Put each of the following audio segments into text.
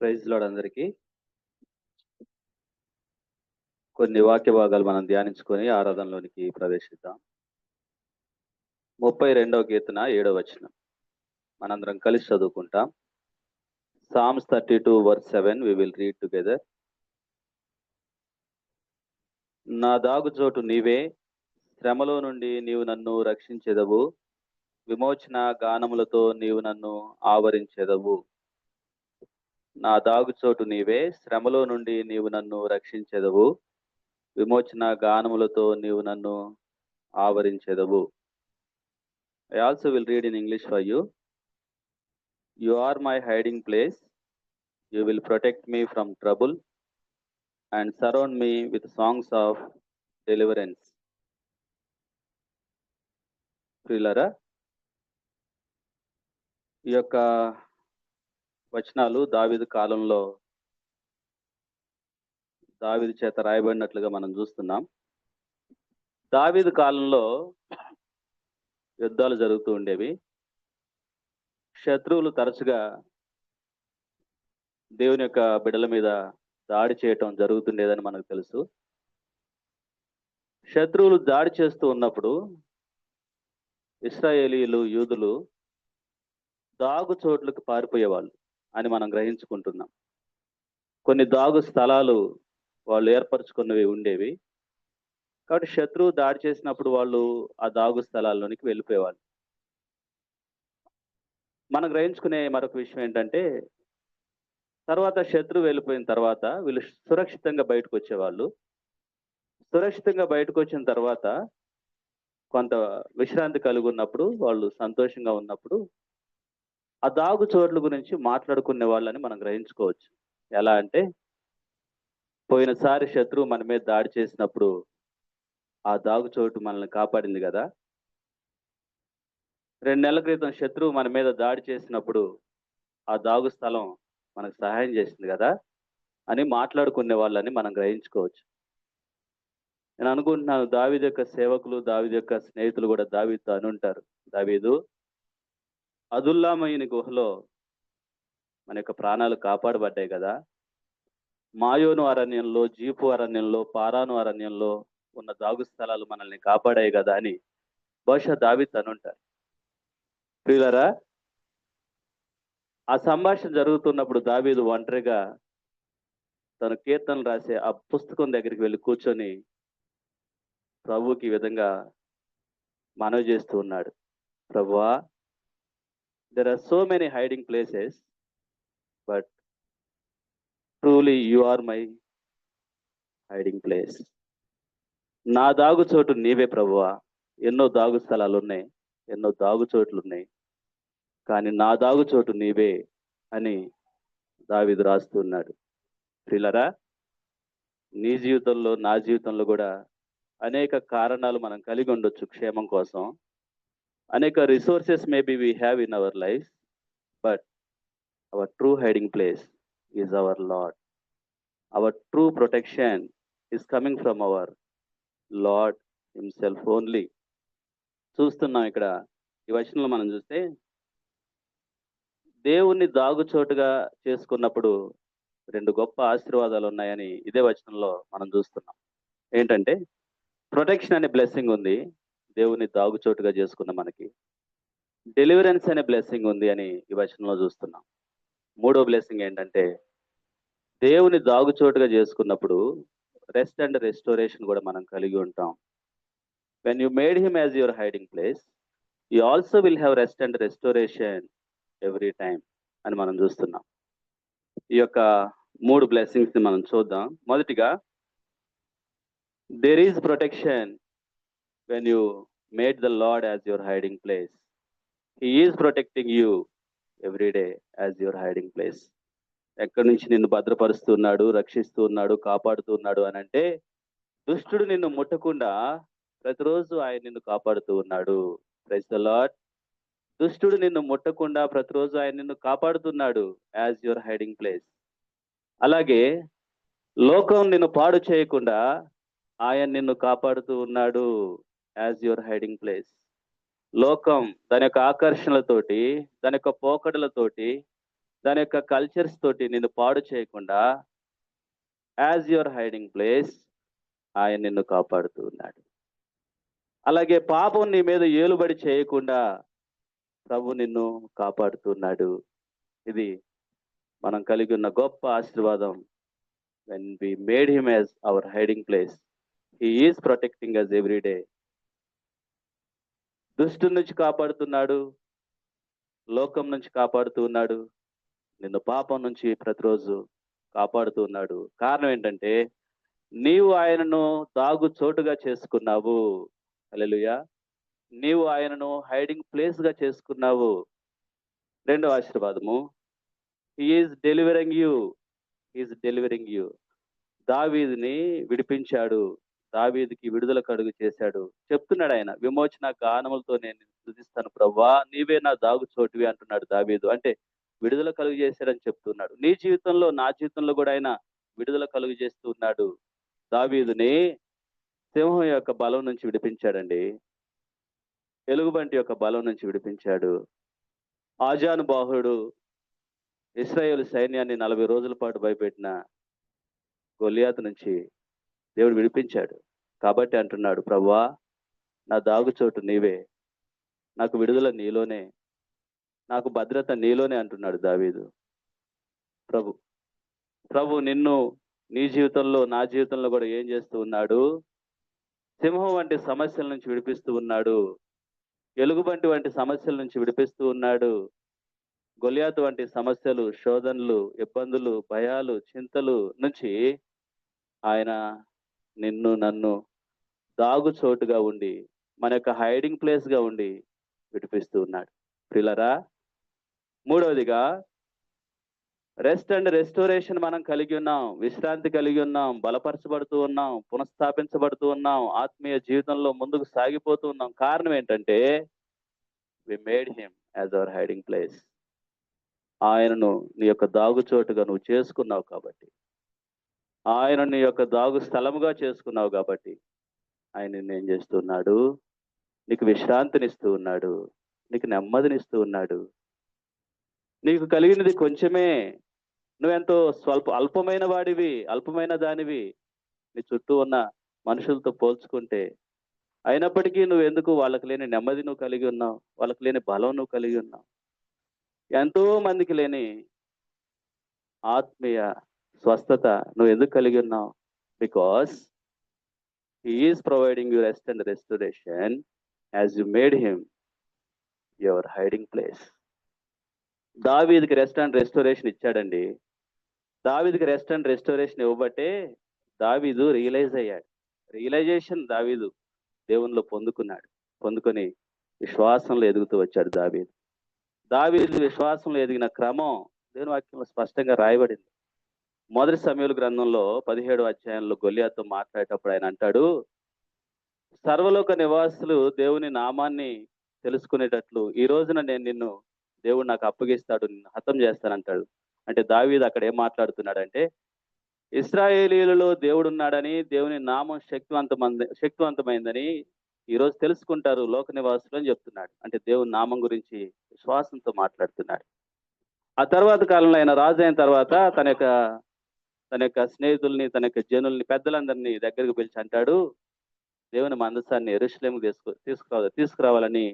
Praise lord అందరికీ. కొన్ని వాక్య భాగాలు మనం ధ్యానించుకొని ఆరాధనలోనికి ప్రవేశిద్దాం. 32వ కీర్తన 7వ వచనం మనందరం కలిసి చదువుకుంటాం. Psalms 32 verse 7 we will read together. నా దాగుచోటు నీవే, శ్రమలో నుండి నీవు నన్ను రక్షించెదవు, విమోచన గానములతో నీవు నన్ను ఆవరించెదవు. నా దాగుచోటు నీవే, శ్రమలో నుండి నీవు నన్ను రక్షించెదవు, విమోచన గానములతో నీవు నన్ను ఆవరించెదవు. I also will read in English for you. You are my hiding place. You will protect me from trouble and surround me with songs of deliverance. ప్రియులారా, ఈ యొక్క వచనాలు దావీదు కాలంలో దావీదు చేత రాయబడినట్లుగా మనం చూస్తున్నాం. దావీదు కాలంలో యుద్ధాలు జరుగుతూ ఉండేవి. శత్రువులు తరచుగా దేవుని యొక్క బిడ్డల మీద దాడి చేయటం జరుగుతుండేదని మనకు తెలుసు. శత్రువులు దాడి చేస్తూ ఉన్నప్పుడు ఇశ్రాయేలీయులు, యూదులు దాగు చోట్లకు పారిపోయేవాళ్ళు అని మనం గ్రహించుకుంటున్నాం. కొన్ని దాగు స్థలాలు వాళ్ళు ఏర్పరచుకున్నవి ఉండేవి. కాబట్టి శత్రువు దాడి చేసినప్పుడు వాళ్ళు ఆ దాగు స్థలాల్లోనికి వెళ్ళిపోయేవాళ్ళు. మనం గ్రహించుకునే మరొక విషయం ఏంటంటే, తర్వాత శత్రువు వెళ్ళిపోయిన తర్వాత వీళ్ళు సురక్షితంగా బయటకు వచ్చేవాళ్ళు. సురక్షితంగా బయటకు వచ్చిన తర్వాత కొంత విశ్రాంతి కలిగి ఉన్నప్పుడు, వాళ్ళు సంతోషంగా ఉన్నప్పుడు ఆ దాగు చోట్ల గురించి మాట్లాడుకునే వాళ్ళని మనం గ్రహించుకోవచ్చు. ఎలా అంటే, పోయినసారి శత్రువు మన మీద దాడి చేసినప్పుడు ఆ దాగు చోటు మనల్ని కాపాడింది కదా, 2 నెలల క్రితం శత్రువు మన మీద దాడి చేసినప్పుడు ఆ దాగు స్థలం మనకు సహాయం చేసింది కదా అని మాట్లాడుకునే వాళ్ళని మనం గ్రహించుకోవచ్చు. నేను అనుకుంటున్నాను, దావీదు యొక్క సేవకులు, దావీదు యొక్క స్నేహితులు కూడా దావీదుతో అని ఉంటారు, దావీదు, అదుల్లామయిని గుహలో మన యొక్క ప్రాణాలు కాపాడబడ్డాయి కదా, మాయోను అరణ్యంలో, జీపు అరణ్యంలో, పారాను అరణ్యంలో ఉన్న దాగు స్థలాలు మనల్ని కాపాడాయి కదా అని బహుశా దావీదు అని ఉంటారు. ప్రియులారా, ఆ సంభాషణ జరుగుతున్నప్పుడు దావీదు ఒంటరిగా తన కీర్తనలు రాసే ఆ పుస్తకం దగ్గరికి వెళ్ళి కూర్చొని ప్రభువుకి ఈ విధంగా మనవి చేస్తూ ఉన్నాడు. ప్రభువా, there are so many hiding places, but truly you are my hiding place. నా దాగు చోటు నీవే ప్రభువా. ఎన్నో దాగు స్థలాలు ఉన్నాయి, ఎన్నో దాగు చోట్లు ఉన్నాయి, కానీ నా దాగు చోటు నీవే అని దావీదు రాస్తున్నాడు. ప్రియులారా, నీ జీవితంలో, నా జీవితంలో కూడా అనేక కారణాలు మనం కలిగి ఉండొచ్చు క్షేమం కోసం. అనేక resources maybe we have in our life, but our true hiding place is our Lord. Hour true protection is coming from our Lord himself only. చూస్తున్నాం ఇక్కడ ఈ వచనంలో మనం చూస్తే, దేవుణ్ణి దాగుచోటుగా చేసుకున్నప్పుడు 2 గొప్ప ఆశీర్వాదాలు ఉన్నాయని ఇదే వచనంలో మనం చూస్తున్నాం. ఏంటంటే, ప్రొటెక్షన్ అనే బ్లెస్సింగ్ ఉంది దేవుని దాగుచోటుగా చేసుకున్న మనకి. డెలివరెన్స్ అనే బ్లెస్సింగ్ ఉంది అని ఈ వచనంలో చూస్తున్నాం. 3వ బ్లెస్సింగ్ ఏంటంటే, దేవుని దాగుచోటుగా చేసుకున్నప్పుడు రెస్ట్ అండ్ రెస్టోరేషన్ కూడా మనం కలిగి ఉంటాం. When you made him as your hiding place, you also will have rest and restoration every time అని మనం చూస్తున్నాం. ఈ యొక్క 3 బ్లెస్సింగ్స్ ని మనం చూద్దాం. మొదటిగా, there is protection when you made the Lord as your hiding place. He is protecting you every day as your hiding place. ఎక్కడి నుంచి నిన్ను భద్రపరుస్తున్నాడు, రక్షిస్తూ ఉన్నాడు, కాపాడుతూ ఉన్నాడు అని అంటే, దుష్టుడు నిన్ను ముట్టకుండా ప్రతిరోజు ఆయన నిన్ను కాపాడుతూ ఉన్నాడు. Praise the lord. దుష్టుడు నిన్ను ముట్టకుండా ప్రతిరోజు ఆయన నిన్ను కాపాడుతున్నాడు యాజ్ యువర్ హైడింగ్ ప్లేస్. అలాగే లోకం నిన్ను పాడు చేయకుండా ఆయన నిన్ను కాపాడుతూ ఉన్నాడు యాజ్ యువర్ హైడింగ్ ప్లేస్. లోకం దాని యొక్క ఆకర్షణలతోటి, దాని యొక్క పోకడలతోటి దాని యొక్క కల్చర్స్ తోటి నిన్ను పాడు చేయకుండా యాజ్ యువర్ హైడింగ్ ప్లేస్ ఆయన నిన్ను కాపాడుతూ ఉన్నాడు. అలాగే పాపం నీ మీద ఏలుబడి చేయకుండా ప్రభు నిన్ను కాపాడుతున్నాడు. ఇది మనం కలిగి ఉన్న గొప్ప ఆశీర్వాదం. when we made him as our hiding place, he is protecting us every day. దుష్టుడి నుంచి కాపాడుతున్నాడు, లోకం నుంచి కాపాడుతూ ఉన్నాడు, నిన్ను పాపం నుంచి ప్రతిరోజు కాపాడుతూ ఉన్నాడు. కారణం ఏంటంటే నీవు ఆయనను దాగు చోటుగా చేసుకున్నావు. హల్లెలూయా. నీవు ఆయనను హైడింగ్ ప్లేస్ గా చేసుకున్నావు. రెండవ ఆశీర్వాదము, he is delivering you. దావీదుని విడిపించాడు, దావీదుకి విడుదల కలుగు చేశాడు. చెప్తున్నాడు ఆయన, విమోచన గానములతో నేను స్తుతిస్తాను ప్రభువా, నీవే నా దాగు చోటువి అంటున్నాడు దావీదు. అంటే విడుదల కలుగు చేశాడని చెప్తున్నాడు. నీ జీవితంలో, నా జీవితంలో కూడా ఆయన విడుదల కలుగు చేస్తూ ఉన్నాడు. దావీదుని సింహం యొక్క బలం నుంచి విడిపించాడండి, ఎలుగుబంటి యొక్క బలం నుంచి విడిపించాడు. ఆజానుబాహుడు ఇశ్రాయేలు సైన్యాన్ని 40 రోజుల పాటు భయపెట్టిన గొలియాతు నుంచి దేవుడు విడిపించాడు. కాబట్టి అంటున్నాడు, ప్రభువా నా దాగుచోటు నీవే, నాకు విడుదల నీలోనే, నాకు భద్రత నీలోనే అంటున్నాడు దావీదు. ప్రభు నిన్ను నీ జీవితంలో, నా జీవితంలో కూడా ఏం చేస్తూ ఉన్నాడు? సింహం వంటి సమస్యల నుంచి విడిపిస్తూ ఉన్నాడు, ఎలుగుబంటి వంటి సమస్యల నుంచి విడిపిస్తూ ఉన్నాడు. గొలియాతు వంటి సమస్యలు, శోధనలు, ఇబ్బందులు, భయాలు, చింతలు నుంచి ఆయన నిన్ను, నన్ను దాగు చోటుగా ఉండి, మన యొక్క హైడింగ్ ప్లేస్ గా ఉండి విడిపిస్తూ ఉన్నాడు. ప్రియులారా, మూడవదిగా రెస్ట్ అండ్ రెస్టోరేషన్ మనం కలిగి ఉన్నాం, విశ్రాంతి కలిగి ఉన్నాం, బలపరచబడుతూ ఉన్నాం, పునఃస్థాపించబడుతూ ఉన్నాం, ఆత్మీయ జీవితంలో ముందుకు సాగిపోతూ ఉన్నాం. కారణం ఏంటంటే we made him as our hiding place. ఆయనను నీ యొక్క దాగు చోటుగా నువ్వు చేసుకున్నావు కాబట్టి, ఆయన నీ యొక్క దాగు స్థలముగా చేసుకున్నావు కాబట్టి ఆయన నిన్నేం చేస్తున్నాడు? నీకు విశ్రాంతినిస్తూ ఉన్నాడు, నీకు నెమ్మదినిస్తూ ఉన్నాడు. నీకు కలిగినది కొంచెమే, నువ్వెంతో అల్పమైన వాడివి, అల్పమైన దానివి నీ చుట్టూ ఉన్న మనుషులతో పోల్చుకుంటే. అయినప్పటికీ నువ్వు ఎందుకు వాళ్ళకి లేని నెమ్మది నువ్వు కలిగి ఉన్నావు, వాళ్ళకి లేని బలం నువ్వు కలిగి ఉన్నావు. ఎంతో మందికి లేని ఆత్మీయ స్వస్థత నువ్వు ఎందుకు కలిగి ఉన్నావు? Because he is providing you rest and restoration as you made him your hiding place. దావీదుకి రెస్ట్ అండ్ రెస్టోరేషన్ ఇచ్చాడండి. దావీదుకి రెస్ట్ అండ్ రెస్టోరేషన్ ఇవ్వబట్టే దావీదు రియలైజ్ అయ్యాడు. రియలైజేషన్ దావీదు దేవునిలో పొందుకొని విశ్వాసంలో ఎదుగుతూ వచ్చాడు దావీదు విశ్వాసంలో ఎదిగిన క్రమం దేవుని వాక్యంలో స్పష్టంగా రాయబడింది. మొదటి సమూయేలు గ్రంథంలో 17వ అధ్యాయంలో గొలియాతుతో మాట్లాడేటప్పుడు ఆయన అంటాడు, సర్వలోక నివాసులు దేవుని నామాన్ని తెలుసుకునేటట్లు ఈ రోజున నేను నిన్ను దేవుడు నాకు అప్పగిస్తాడు, నిన్ను హతం చేస్తానంటాడు. అంటే దావీదు అక్కడ ఏం మాట్లాడుతున్నాడంటే, ఇశ్రాయేలీయులలో దేవుడు ఉన్నాడని, దేవుని నామం శక్తివంతమైందని ఈరోజు తెలుసుకుంటారు లోక నివాసులు అని చెప్తున్నాడు. అంటే దేవుని నామం గురించి విశ్వాసంతో మాట్లాడుతున్నాడు. ఆ తర్వాత కాలంలో ఆయన రాజు అయిన తర్వాత తన యొక్క స్నేహితుల్ని, తన యొక్క జనుల్ని, పెద్దలందరినీ దగ్గరకు పిలిచి అంటాడు, దేవుని మందసాన్ని యెరూషలేముకు తీసుకురావాలని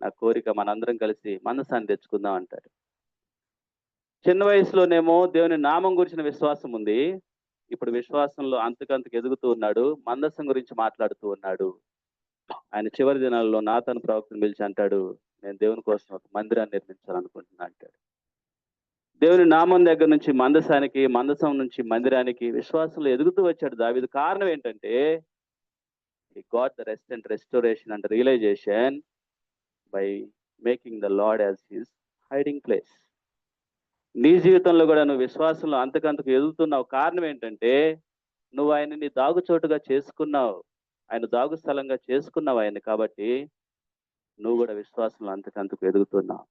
నా కోరిక, మనందరం కలిసి మందసాన్ని తెచ్చుకుందాం అంటాడు. చిన్న వయసులోనేమో దేవుని నామం గురించిన విశ్వాసం ఉంది, ఇప్పుడు విశ్వాసంలో అంతకంతకు ఎదుగుతూ ఉన్నాడు, మందసం గురించి మాట్లాడుతూ ఉన్నాడు. ఆయన చివరి దినాల్లో నాతాను ప్రవక్తను పిలిచి అంటాడు, నేను దేవుని కోసం ఒక మందిరాన్ని నిర్మించాలనుకుంటున్నా అంటాడు. దేవుని నామం దగ్గర నుంచి మందసానికి, మందసం నుంచి మందిరానికి విశ్వాసంలో ఎదుగుతూ వచ్చాడు దావీదు. కారణం ఏంటంటే he got the rest and restoration and realization by making the Lord as his hiding place. నీ జీవితంలో కూడా నువ్వు విశ్వాసంలో అంతకంతకు ఎదుగుతున్నావు. కారణం ఏంటంటే నువ్వు ఆయన నీ దాగు చోటుగా చేసుకున్నావు, ఆయన దాగు స్థలంగా చేసుకున్నావు ఆయన. కాబట్టి నువ్వు కూడా విశ్వాసంలో అంతకంతకు ఎదుగుతున్నావు.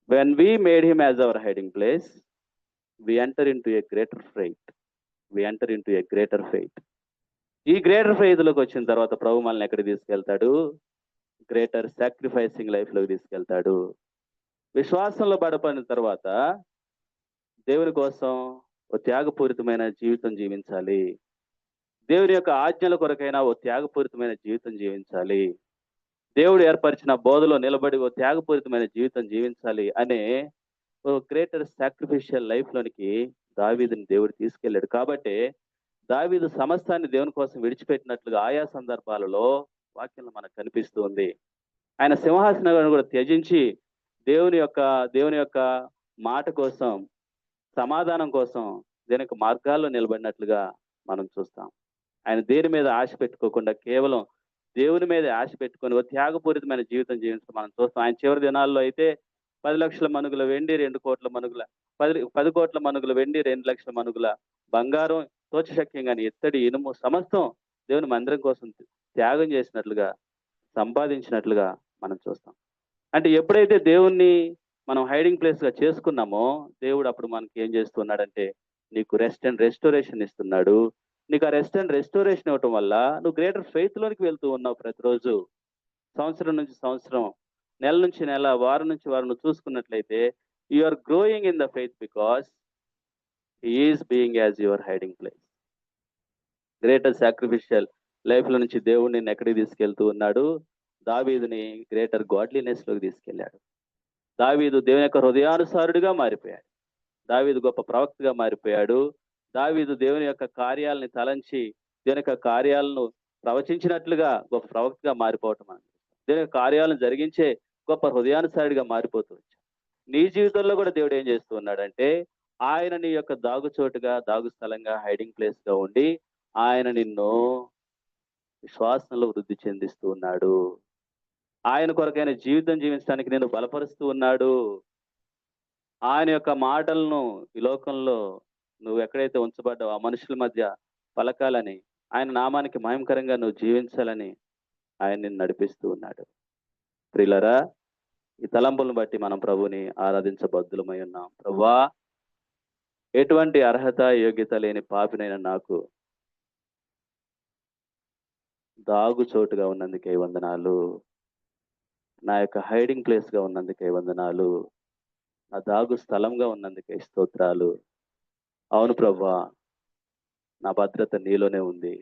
When we made him as our hiding place, we enter into a greater faith. ఈ గ్రేటర్ ఫెయిత్ లోకి వచ్చిన తర్వాత ప్రభు మనల్ని ఎక్కడికి తీసుకెళ్తాడు? గ్రేటర్ సాక్రిఫైసింగ్ లైఫ్ లోకి తీసుకెళ్తాడు. విశ్వాసంలో బలపడిన తర్వాత దేవుని కోసం ఓ త్యాగపూరితమైన జీవితం జీవించాలి. దేవుని యొక్క ఆజ్ఞల కొరకైనా ఓ త్యాగపూరితమైన జీవితం జీవించాలి. దేవుడు ఏర్పరిచిన బోధలో నిలబడి ఓ త్యాగపూరితమైన జీవితం జీవించాలి అనే ఓ గ్రేటర్ సాక్రిఫిషియల్ లైఫ్ లోనికి దావీదుని దేవుడు తీసుకెళ్ళాడు. కాబట్టి దావీదు సమస్తాన్ని దేవుని కోసం విడిచిపెట్టినట్లుగా ఆయా సందర్భాలలో వాక్యంలో మనకు కనిపిస్తూ ఉంది. ఆయన సింహాసనాన్ని కూడా త్యజించి దేవుని యొక్క మాట కోసం, సమాధానం కోసం దేవుని యొక్క మార్గాల్లో నిలబడినట్లుగా మనం చూస్తాం. ఆయన దేని మీద ఆశ పెట్టుకోకుండా కేవలం దేవుని మీద ఆశ పెట్టుకొని ఓ త్యాగపూరితమైన జీవితం జీవించడం మనం చూస్తాం. ఆయన చివరి దినాల్లో అయితే 10 లక్షల మనుగుల వెండి, 2 కోట్ల మనుగుల 10 కోట్ల మనుగుల వెండి, 2 లక్షల మనుగుల బంగారం, తోచశక్యంగాని ఇత్తడి, ఇనుము సమస్తం దేవుని మందిరం కోసం త్యాగం చేసినట్లుగా, సంపాదించినట్లుగా మనం చూస్తాం. అంటే ఎప్పుడైతే దేవుణ్ణి మనం హైడింగ్ ప్లేస్ గా చేసుకున్నామో దేవుడు అప్పుడు మనకి ఏం చేస్తున్నాడంటే నీకు రెస్ట్ అండ్ రెస్టోరేషన్ ఇస్తున్నాడు. నీకు ఆ రెస్ట్ అండ్ రెస్టోరేషన్ ఇవ్వటం వల్ల నువ్వు గ్రేటర్ ఫెయిత్ లోనికి వెళ్తూ ఉన్నావు. ప్రతిరోజు, సంవత్సరం నుంచి సంవత్సరం, నెల నుంచి నెల, వారం నుంచి వారం నువ్వు చూసుకున్నట్లయితే you are growing in the faith because he is being as your hiding place. Greater sacrificial life లో నుంచి దేవుడు నిన్ను ఎక్కడికి తీసుకెళ్తూ ఉన్నాడు? దావీదుని గ్రేటర్ గాడ్లీనెస్ లోకి తీసుకెళ్లాడు. దావీదు దేవుని యొక్క హృదయానుసారుడిగా మారిపోయాడు. దావీదు గొప్ప ప్రవక్తగా మారిపోయాడు. దావీదు దేవుని యొక్క కార్యాలని తలంచి దేవుని యొక్క కార్యాలను ప్రవచించినట్లుగా గొప్ప ప్రవక్తగా మారిపోవటం అని, దేవుని యొక్క కార్యాలను జరిగించే గొప్ప హృదయానుసారుడిగా మారిపోతూ వచ్చాడు. నీ జీవితంలో కూడా దేవుడు ఏం చేస్తూ ఉన్నాడంటే ఆయన నీ యొక్క దాగుచోటుగా, దాగు స్థలంగా, హైడింగ్ ప్లేస్ గా ఉండి ఆయన నిన్ను విశ్వాసంలో వృద్ధి చెందిస్తూ ఉన్నాడు. ఆయన కొరకైన జీవితం జీవించడానికి నేను బలపరుస్తూ ఉన్నాడు. ఆయన యొక్క మాటలను ఈ లోకంలో నువ్వు ఎక్కడైతే ఉంచబడ్డావు ఆ మనుషుల మధ్య పలకాలని, ఆయన నామానికి మహిమకరంగా నువ్వు జీవించాలని ఆయన నిన్ను నడిపిస్తూ ఉన్నాడు. ప్రియులరా, ఈ తలంపులను బట్టి మనం ప్రభుని ఆరాధించబద్దులమై ఉన్నాం. ప్రభువా, ఎటువంటి అర్హత యోగ్యత లేని పాపినైన నాకు దాగు చోటుగా ఉన్నందుకే వందనాలు. నా యొక్క హైడింగ్ ప్లేస్ గా ఉన్నందుకే వందనాలు. నా దాగు స్థలంగా ఉన్నందుకే స్తోత్రాలు. అవును ప్రభువా, నా భద్రత నీలోనే ఉంది,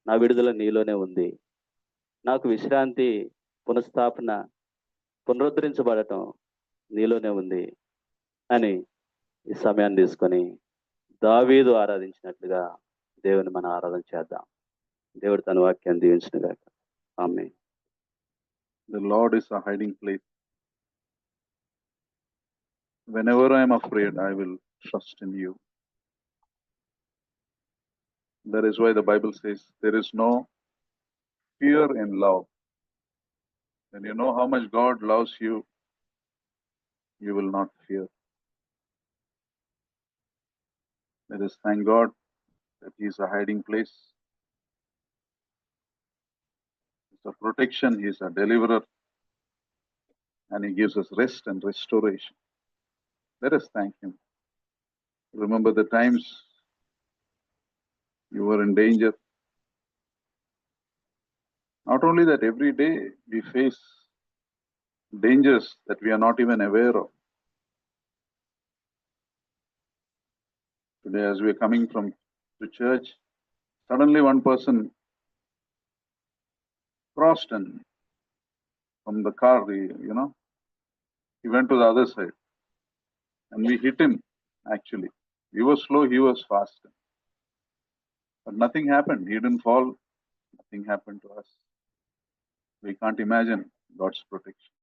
నా విడుదల నీలోనే ఉంది, నాకు విశ్రాంతి, పునఃస్థాపన, పునరుద్ధరించబడటం నీలోనే ఉంది అని ఈ సమయాన్ని తీసుకొని దావీదు ఆరాధించినట్లుగా దేవుని మనం ఆరాధన చేద్దాం. దేవుడు తన వాక్యాన్ని దీవించునుగాక. ఆమేన్. The Lord is a hiding place. Whenever I am afraid, I will trust in you. That is why the Bible says there is no fear in love. When you know how much God loves you, you will not fear. Let us thank God that He is a hiding place. He is a protection, He is a deliverer, and He gives us rest and restoration. Let us thank Him. Remember the times you were in danger. Not only that, every day we face dangers that we are not even aware of. Today, as we are coming to church, suddenly one person crossed and from the car, he went to the other side and we hit him actually. He was slow, he was fast. But nothing happened. He didn't fall. Nothing happened to us. We can't imagine God's protection.